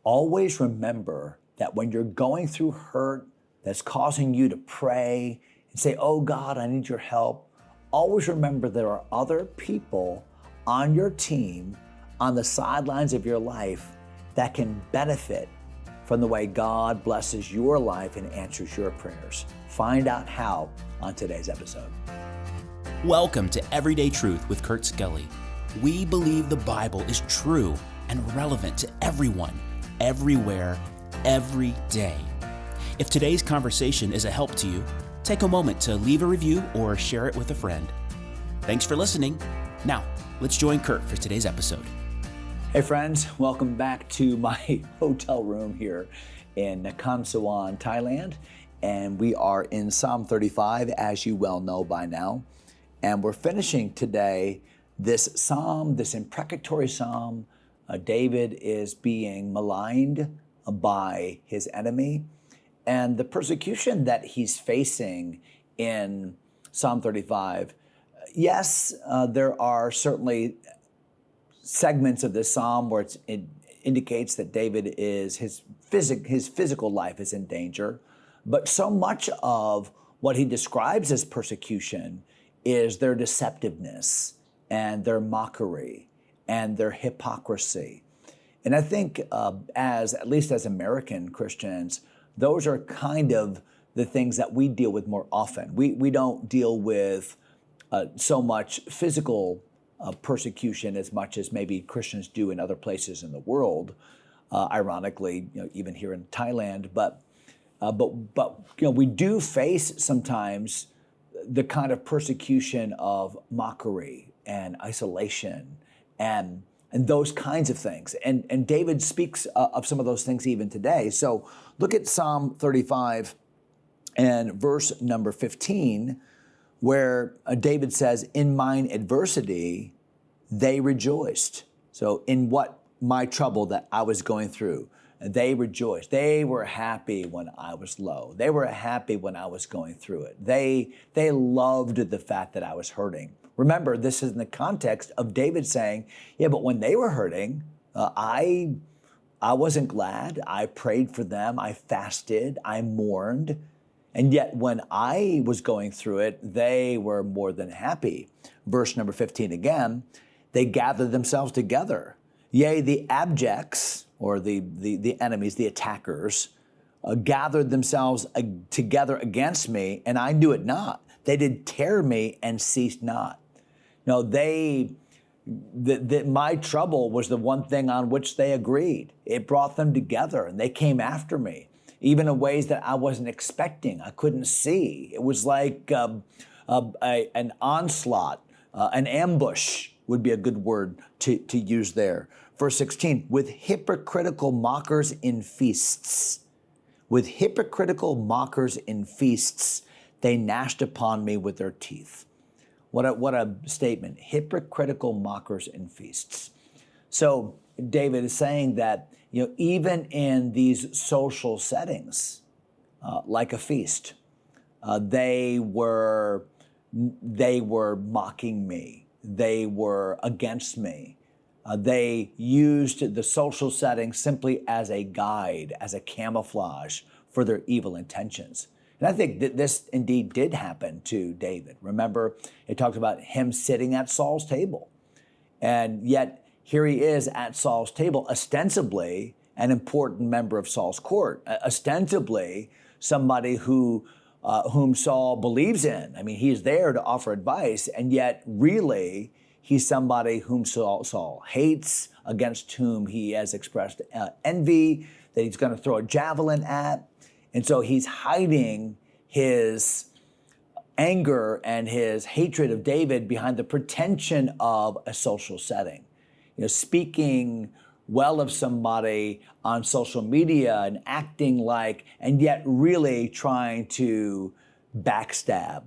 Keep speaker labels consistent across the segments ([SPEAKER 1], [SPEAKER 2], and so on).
[SPEAKER 1] always remember that when you're going through hurt that's causing you to pray and say, oh God, I need your help, always remember there are other people on your team, on the sidelines of your life, that can benefit from the way God blesses your life and answers your prayers. Find out how on today's episode.
[SPEAKER 2] Welcome to Everyday Truth with Kurt Skelly. We believe the Bible is true and relevant to everyone, everywhere, every day. If today's conversation is a help to you, take a moment to leave a review or share it with a friend. Thanks for listening. Now, let's join Kurt for today's episode.
[SPEAKER 1] Hey friends, welcome back to my hotel room here in Nakhon Sawan, Thailand. And we are in Psalm 35, as you well know by now. And we're finishing today this psalm, this imprecatory psalm. David is being maligned by his enemy. And the persecution that he's facing in Psalm 35, yes, there are certainly segments of this psalm where it indicates that David is, his physical life is in danger. But so much of what he describes as persecution is their deceptiveness and their mockery and their hypocrisy. And I think at least as American Christians, those are kind of the things that we deal with more often. We don't deal with so much physical persecution as much as maybe Christians do in other places in the world, ironically, even here in Thailand. But we do face sometimes the kind of persecution of mockery and isolation and those kinds of things. And David speaks of some of those things even today. So look at Psalm 35 and verse number 15, where David says, in mine adversity, they rejoiced. So in what my trouble that I was going through, they rejoiced. They were happy when I was low. They were happy when I was going through it. They loved the fact that I was hurting. Remember, this is in the context of David saying, yeah, but when they were hurting, I wasn't glad. I prayed for them. I fasted. I mourned. And yet when I was going through it, they were more than happy. Verse number 15 again, they gathered themselves together. Yea, the abjects, or the enemies, the attackers, gathered themselves together against me, and I knew it not. They did tear me and ceased not. No, my trouble was the one thing on which they agreed. It brought them together, and they came after me, even in ways that I wasn't expecting. I couldn't see. It was like an onslaught, an ambush would be a good word to use there. Verse 16, with hypocritical mockers in feasts. With hypocritical mockers in feasts, they gnashed upon me with their teeth. What a statement. Hypocritical mockers in feasts. So David is saying that, even in these social settings, like a feast, they were mocking me. They were against me. They used the social setting simply as a guide, as a camouflage for their evil intentions. And I think that this indeed did happen to David. Remember, it talks about him sitting at Saul's table. And yet here he is at Saul's table, ostensibly an important member of Saul's court, ostensibly somebody whom Saul believes in. I mean, he's there to offer advice, and yet really he's somebody whom Saul hates, against whom he has expressed envy, that he's going to throw a javelin at. And so he's hiding his anger and his hatred of David behind the pretension of a social setting. Speaking well of somebody on social media and acting like, and yet really trying to backstab.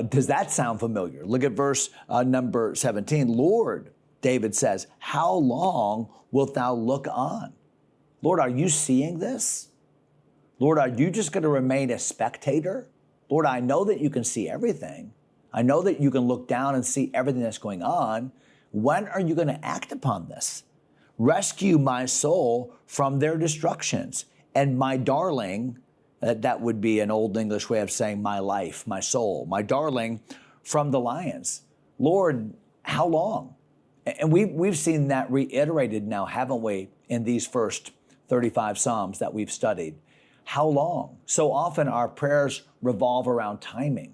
[SPEAKER 1] Does that sound familiar? Look at verse number 17. Lord, David says, how long wilt thou look on? Lord, are you seeing this? Lord, are you just going to remain a spectator? Lord, I know that you can see everything. I know that you can look down and see everything that's going on. When are you going to act upon this? Rescue my soul from their destructions. And my darling, that would be an old English way of saying my life, my soul, my darling, from the lions. Lord, how long? And we've seen that reiterated now, haven't we, in these first 35 Psalms that we've studied. How long? So often our prayers revolve around timing.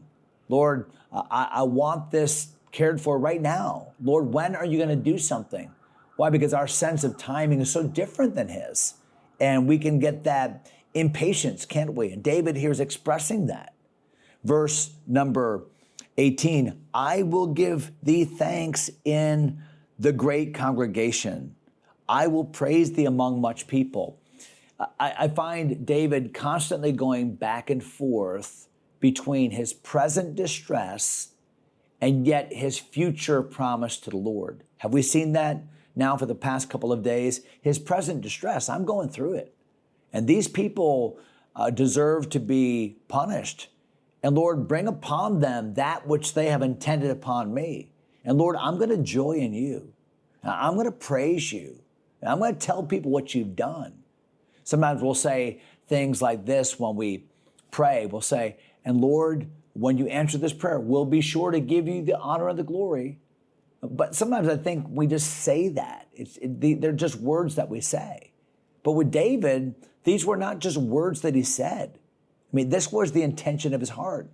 [SPEAKER 1] Lord, I want this cared for right now. Lord, when are you going to do something? Why? Because our sense of timing is so different than his. And we can get that impatience, can't we? And David here is expressing that. Verse number 18, I will give thee thanks in the great congregation. I will praise thee among much people. I find David constantly going back and forth between his present distress and yet his future promise to the Lord. Have we seen that now for the past couple of days? His present distress, I'm going through it. And these people deserve to be punished. And Lord, bring upon them that which they have intended upon me. And Lord, I'm going to joy in you. I'm going to praise you. I'm going to tell people what you've done. Sometimes we'll say things like this when we pray. We'll say, and Lord, when you answer this prayer, we'll be sure to give you the honor and the glory. But sometimes I think we just say that. They're just words that we say. But with David, these were not just words that he said. I mean, this was the intention of his heart.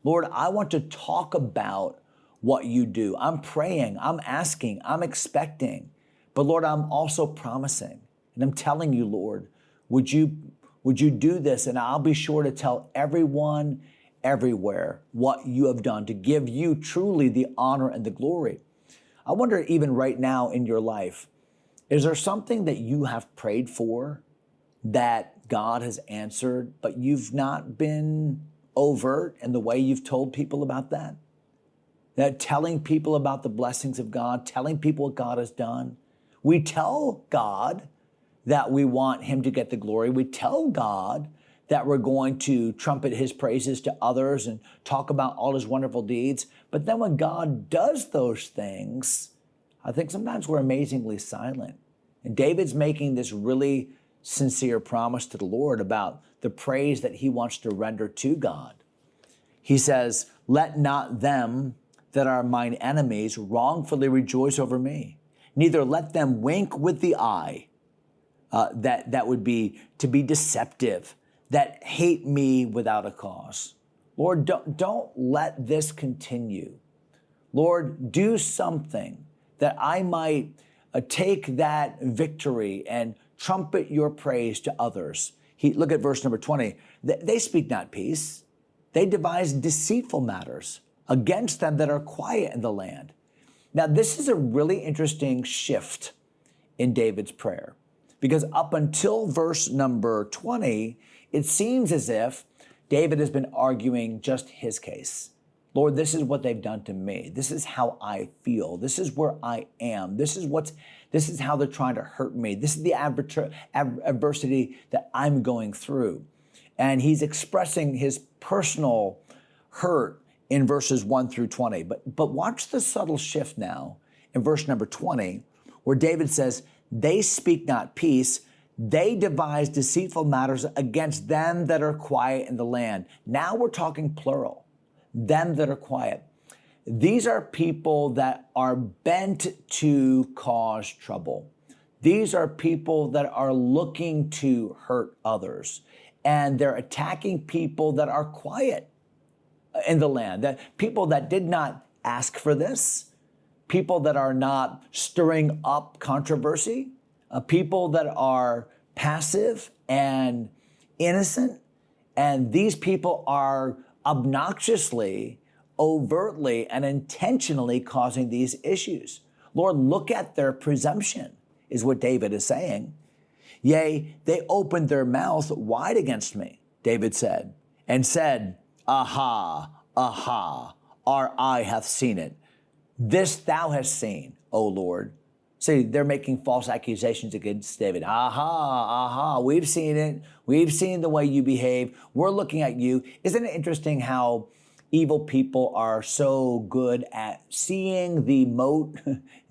[SPEAKER 1] Lord, I want to talk about what you do. I'm praying, I'm asking, I'm expecting. But Lord, I'm also promising. And I'm telling you, Lord, would you do this? And I'll be sure to tell everyone, everywhere, what you have done to give you truly the honor and the glory. I wonder, even right now in your life, is there something that you have prayed for that God has answered, but you've not been overt in the way you've told people about that? That telling people about the blessings of God, telling people what God has done. We tell God that we want him to get the glory. We tell God that we're going to trumpet his praises to others and talk about all his wonderful deeds. But then when God does those things, I think sometimes we're amazingly silent. And David's making this really sincere promise to the Lord about the praise that he wants to render to God. He says, let not them that are mine enemies wrongfully rejoice over me. Neither let them wink with the eye. That would be to be deceptive, that hate me without a cause. Lord, don't let this continue. Lord, do something that I might take that victory and trumpet your praise to others. Look at verse number 20. They speak not peace. They devise deceitful matters against them that are quiet in the land. Now, this is a really interesting shift in David's prayer, because up until verse number 20, it seems as if David has been arguing just his case. Lord, this is what they've done to me. This is how I feel. This is where I am. This is how they're trying to hurt me. This is the adversity that I'm going through. And he's expressing his personal hurt in verses 1 through 20. But watch the subtle shift now in verse number 20, where David says, they speak not peace. They devise deceitful matters against them that are quiet in the land. Now we're talking plural, them that are quiet. These are people that are bent to cause trouble. These are people that are looking to hurt others. And they're attacking people that are quiet in the land, that people that did not ask for this, people that are not stirring up controversy, people that are passive and innocent. And these people are obnoxiously, overtly, and intentionally causing these issues. Lord, look at their presumption, is what David is saying. Yea, they opened their mouth wide against me, David said, and said, aha, aha, our eye hath seen it. This thou hast seen, O Lord. See, they're making false accusations against David. Aha, aha, we've seen it. We've seen the way you behave. We're looking at you. Isn't it interesting how evil people are so good at seeing the mote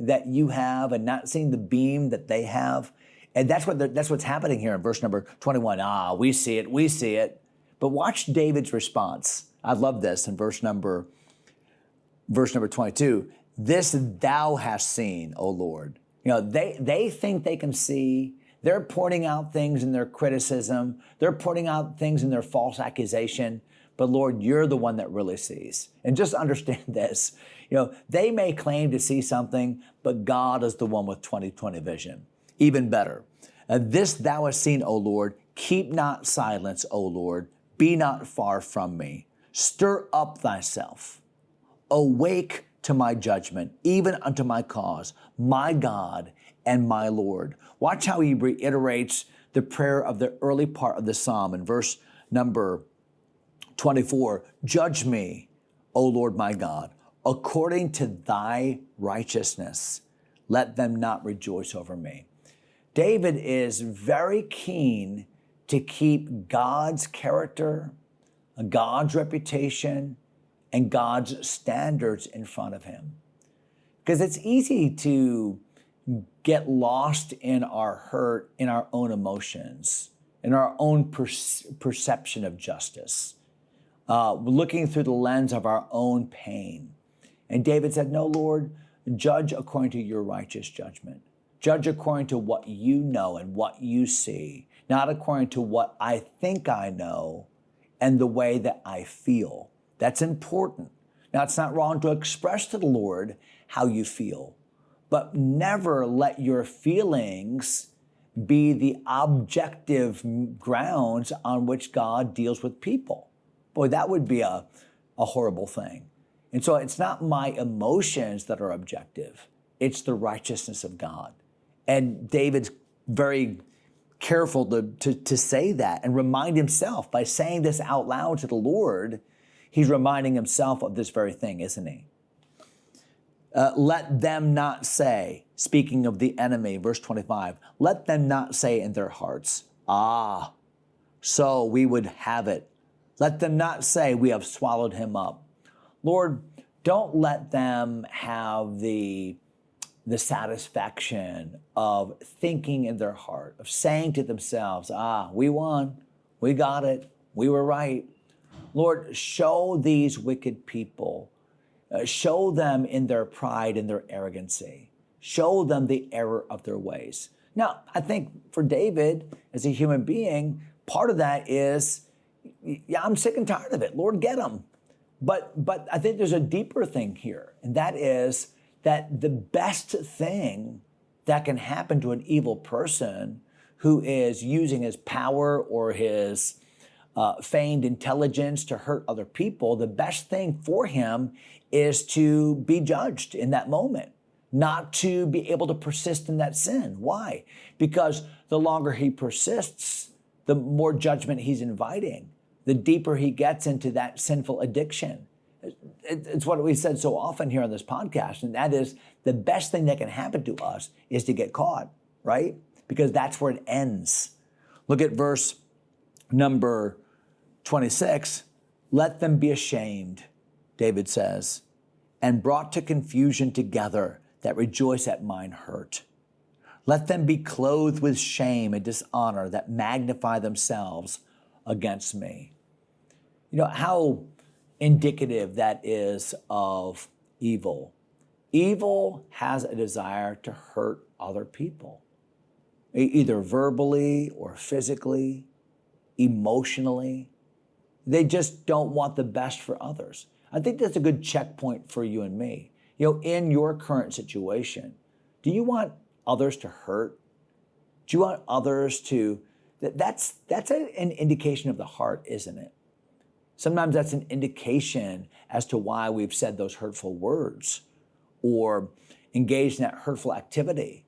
[SPEAKER 1] that you have and not seeing the beam that they have. And that's what's happening here in verse number 21. We see it. But watch David's response. I love this in verse number 22. This thou hast seen, O Lord. They think they can see. They're pointing out things in their criticism. They're pointing out things in their false accusation. But Lord, you're the one that really sees. And just understand this. They may claim to see something, but God is the one with 20/20 vision. Even better. This thou hast seen, O Lord. Keep not silence, O Lord. Be not far from me. Stir up thyself. Awake to my judgment, even unto my cause, my God and my Lord. Watch how he reiterates the prayer of the early part of the psalm in verse number 24. Judge me, O Lord my God, according to thy righteousness. Let them not rejoice over me. David is very keen to keep God's character, God's reputation, and God's standards in front of him. Because it's easy to get lost in our hurt, in our own emotions, in our own perception of justice, looking through the lens of our own pain. And David said, no, Lord, judge according to your righteous judgment. Judge according to what you know and what you see, not according to what I think I know and the way that I feel. That's important. Now, it's not wrong to express to the Lord how you feel, but never let your feelings be the objective grounds on which God deals with people. Boy, that would be a horrible thing. And so it's not my emotions that are objective. It's the righteousness of God. And David's very careful to say that and remind himself by saying this out loud to the Lord. He's reminding himself of this very thing, isn't he? Let them not say, speaking of the enemy, verse 25, let them not say in their hearts, so we would have it. Let them not say we have swallowed him up. Lord, don't let them have the satisfaction of thinking in their heart, of saying to themselves, we won, we got it, we were right. Lord, show these wicked people, show them in their pride and their arrogancy, show them the error of their ways. Now, I think for David, as a human being, part of that is, I'm sick and tired of it. Lord, get them. But I think there's a deeper thing here, and that is that the best thing that can happen to an evil person who is using his power or his feigned intelligence to hurt other people, the best thing for him is to be judged in that moment, not to be able to persist in that sin. Why? Because the longer he persists, the more judgment he's inviting, the deeper he gets into that sinful addiction. It's what we said so often here on this podcast, and that is the best thing that can happen to us is to get caught, right? Because that's where it ends. Look at verse number 26. Let them be ashamed, David says, and brought to confusion together that rejoice at mine hurt. Let them be clothed with shame and dishonor that magnify themselves against me. You know how indicative that is of evil. Evil has a desire to hurt other people, either verbally or physically, emotionally. They just don't want the best for others. I think that's a good checkpoint for you and me. In your current situation, do you want others to hurt? Do you want others to, that's an indication of the heart, isn't it? Sometimes that's an indication as to why we've said those hurtful words or engaged in that hurtful activity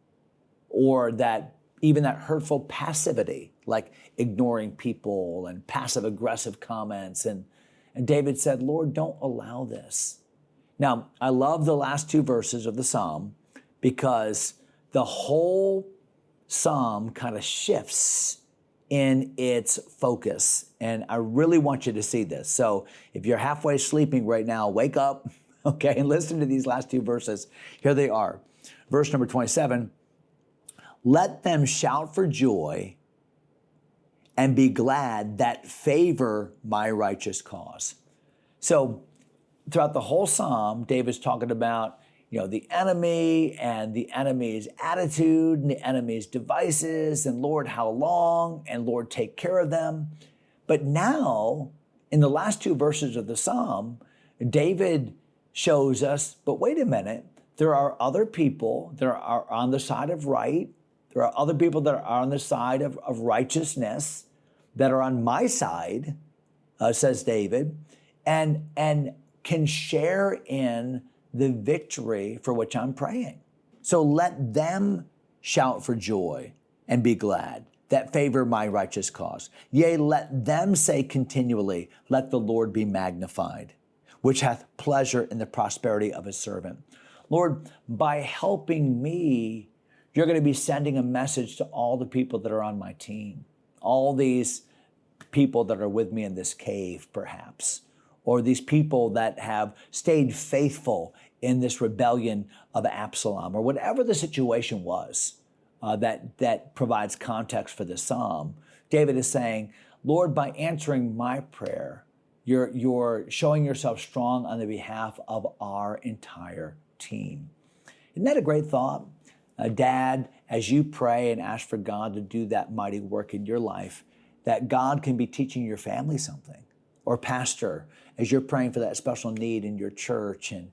[SPEAKER 1] or that even that hurtful passivity, like ignoring people and passive aggressive comments. And David said, Lord, don't allow this. Now, I love the last two verses of the Psalm because the whole Psalm kind of shifts in its focus. And I really want you to see this. So if you're halfway sleeping right now, wake up, okay, and listen to these last two verses. Here they are. Verse number 27, let them shout for joy and be glad that favor my righteous cause. So throughout the whole psalm, David's talking about the enemy and the enemy's attitude and the enemy's devices, and Lord, how long, and Lord, take care of them. But now, in the last two verses of the psalm, David shows us, but wait a minute, there are other people that are on the side of right. There are other people that are on the side of righteousness that are on my side, says David, and can share in the victory for which I'm praying. So let them shout for joy and be glad that favor my righteous cause. Yea, let them say continually, let the Lord be magnified, which hath pleasure in the prosperity of his servant. Lord, by helping me, you're going to be sending a message to all the people that are on my team, all these people that are with me in this cave, perhaps, or these people that have stayed faithful in this rebellion of Absalom, or whatever the situation was that provides context for this psalm. David is saying, Lord, by answering my prayer, you're showing yourself strong on the behalf of our entire team. Isn't that a great thought? Dad, as you pray and ask for God to do that mighty work in your life, that God can be teaching your family something. Or pastor, as you're praying for that special need in your church and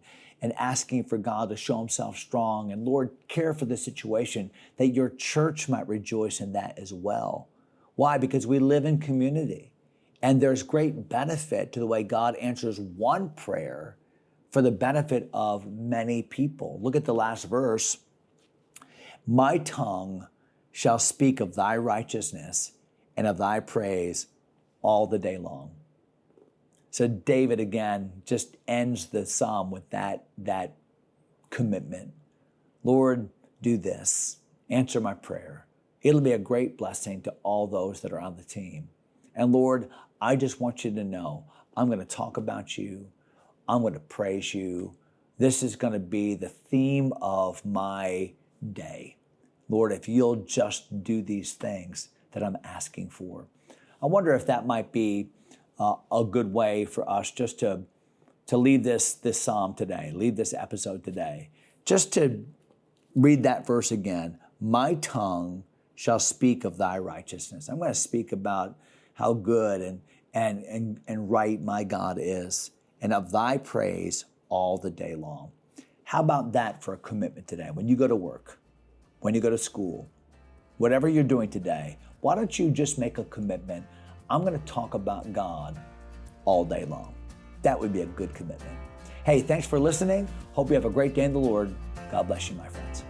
[SPEAKER 1] asking for God to show himself strong, and Lord, care for the situation, that your church might rejoice in that as well. Why? Because we live in community, and there's great benefit to the way God answers one prayer for the benefit of many people. Look at the last verse. My tongue shall speak of thy righteousness and of thy praise all the day long. So David, again, just ends the psalm with that commitment. Lord, do this. Answer my prayer. It'll be a great blessing to all those that are on the team. And Lord, I just want you to know, I'm going to talk about you. I'm going to praise you. This is going to be the theme of my day. Lord, if you'll just do these things that I'm asking for. I wonder if that might be a good way for us just to leave this psalm today, leave this episode today, just to read that verse again. My tongue shall speak of thy righteousness. I'm going to speak about how good and right my God is, and of thy praise all the day long. How about that for a commitment today? When you go to work, when you go to school, whatever you're doing today, why don't you just make a commitment? I'm going to talk about God all day long. That would be a good commitment. Hey, thanks for listening. Hope you have a great day in the Lord. God bless you, my friends.